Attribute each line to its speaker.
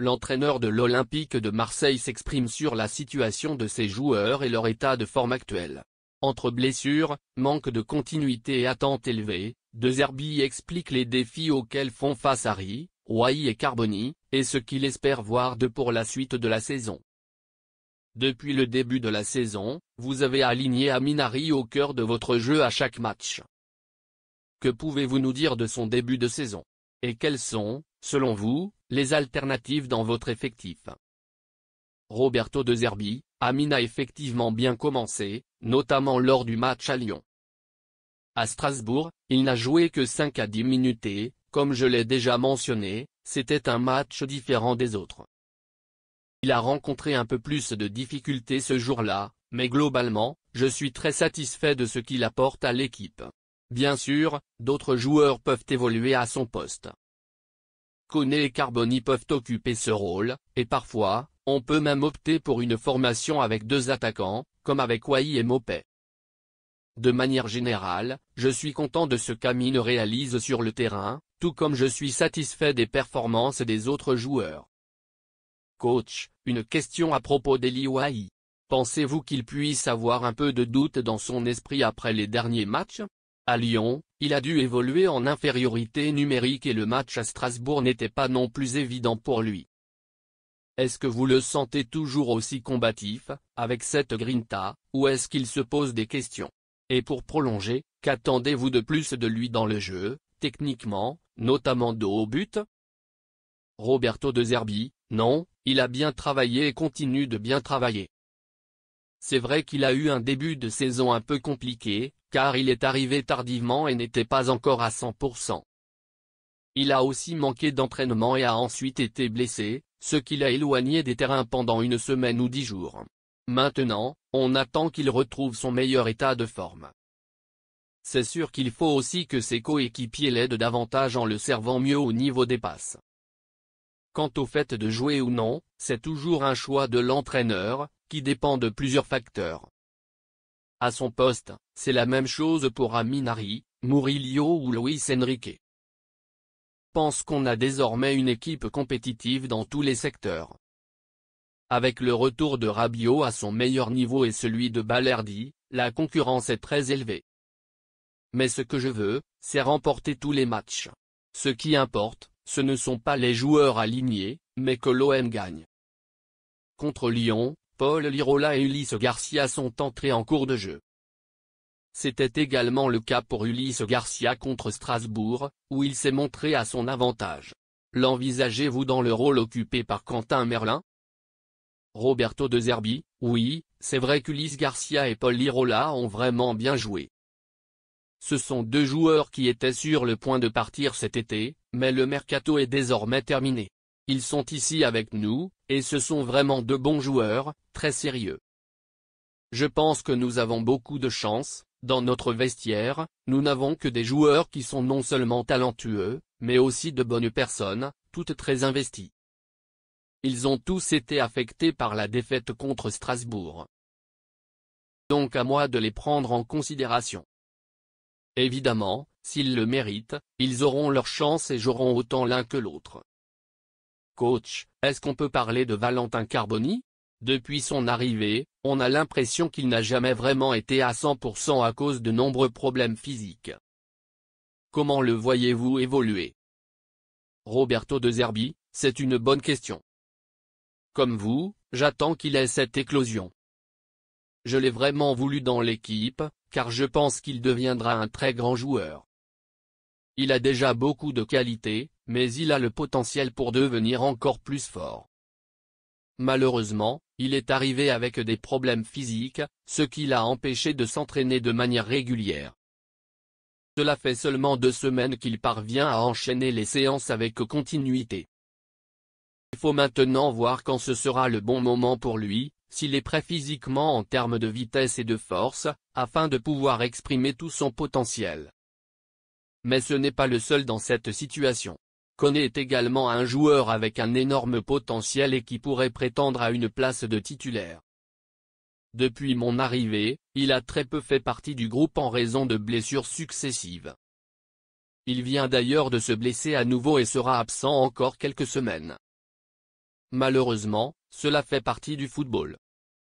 Speaker 1: L'entraîneur de l'Olympique de Marseille s'exprime sur la situation de ses joueurs et leur état de forme actuel. Entre blessures, manque de continuité et attentes élevées, De Zerbi explique les défis auxquels font face Harry, Wai et Carboni, et ce qu'il espère voir pour la suite de la saison. Depuis le début de la saison, vous avez aligné Amine Harry au cœur de votre jeu à chaque match. Que pouvez-vous nous dire de son début de saison? Et quelles sont, selon vous, les alternatives dans votre effectif? Roberto De Zerbi, Amine a effectivement bien commencé, notamment lors du match à Lyon. À Strasbourg, il n'a joué que 5 à 10 minutes et, comme je l'ai déjà mentionné, c'était un match différent des autres. Il a rencontré un peu plus de difficultés ce jour-là, mais globalement, je suis très satisfait de ce qu'il apporte à l'équipe. Bien sûr, d'autres joueurs peuvent évoluer à son poste. Koné et Carboni peuvent occuper ce rôle, et parfois, on peut même opter pour une formation avec 2 attaquants, comme avec Wai et Mopé. De manière générale, je suis content de ce qu'Amine réalise sur le terrain, tout comme je suis satisfait des performances des autres joueurs. Coach, une question à propos d'Eli Wai. Pensez-vous qu'il puisse avoir un peu de doute dans son esprit après les derniers matchs? À Lyon, il a dû évoluer en infériorité numérique et le match à Strasbourg n'était pas non plus évident pour lui. Est-ce que vous le sentez toujours aussi combatif, avec cette grinta, ou est-ce qu'il se pose des questions? Et pour prolonger, qu'attendez-vous de plus de lui dans le jeu, techniquement, notamment de haut but? Roberto De Zerbi, non, il a bien travaillé et continue de bien travailler. C'est vrai qu'il a eu un début de saison un peu compliqué, car il est arrivé tardivement et n'était pas encore à 100%. Il a aussi manqué d'entraînement et a ensuite été blessé, ce qui l'a éloigné des terrains pendant une semaine ou 10 jours. Maintenant, on attend qu'il retrouve son meilleur état de forme. C'est sûr qu'il faut aussi que ses coéquipiers l'aident davantage en le servant mieux au niveau des passes. Quant au fait de jouer ou non, c'est toujours un choix de l'entraîneur, qui dépend de plusieurs facteurs. À son poste, c'est la même chose pour Amine Harry, Murillo ou Luis Enrique. Pense qu'on a désormais une équipe compétitive dans tous les secteurs. Avec le retour de Rabiot à son meilleur niveau et celui de Balerdi, la concurrence est très élevée. Mais ce que je veux, c'est remporter tous les matchs. Ce qui importe, ce ne sont pas les joueurs alignés, mais que l'OM gagne. Contre Lyon, Paul Lirola et Ulysse Garcia sont entrés en cours de jeu. C'était également le cas pour Ulysse Garcia contre Strasbourg, où il s'est montré à son avantage. L'envisagez-vous dans le rôle occupé par Quentin Merlin? Roberto De Zerbi, oui, c'est vrai qu'Ulysse Garcia et Paul Lirola ont vraiment bien joué. Ce sont 2 joueurs qui étaient sur le point de partir cet été, mais le mercato est désormais terminé. Ils sont ici avec nous, et ce sont vraiment 2 bons joueurs, très sérieux. Je pense que nous avons beaucoup de chance, dans notre vestiaire, nous n'avons que des joueurs qui sont non seulement talentueux, mais aussi de bonnes personnes, toutes très investies. Ils ont tous été affectés par la défaite contre Strasbourg. Donc à moi de les prendre en considération. Évidemment, s'ils le méritent, ils auront leur chance et joueront autant l'un que l'autre. Coach, est-ce qu'on peut parler de Valentin Carboni? Depuis son arrivée, on a l'impression qu'il n'a jamais vraiment été à 100% à cause de nombreux problèmes physiques. Comment le voyez-vous évoluer? Roberto De Zerbi, c'est une bonne question. Comme vous, j'attends qu'il ait cette éclosion. Je l'ai vraiment voulu dans l'équipe, car je pense qu'il deviendra un très grand joueur. Il a déjà beaucoup de qualités, mais il a le potentiel pour devenir encore plus fort. Malheureusement, il est arrivé avec des problèmes physiques, ce qui l'a empêché de s'entraîner de manière régulière. Cela fait seulement 2 semaines qu'il parvient à enchaîner les séances avec continuité. Il faut maintenant voir quand ce sera le bon moment pour lui, s'il est prêt physiquement en termes de vitesse et de force, afin de pouvoir exprimer tout son potentiel. Mais ce n'est pas le seul dans cette situation. Koné est également un joueur avec un énorme potentiel et qui pourrait prétendre à une place de titulaire. Depuis mon arrivée, il a très peu fait partie du groupe en raison de blessures successives. Il vient d'ailleurs de se blesser à nouveau et sera absent encore quelques semaines. Malheureusement, cela fait partie du football.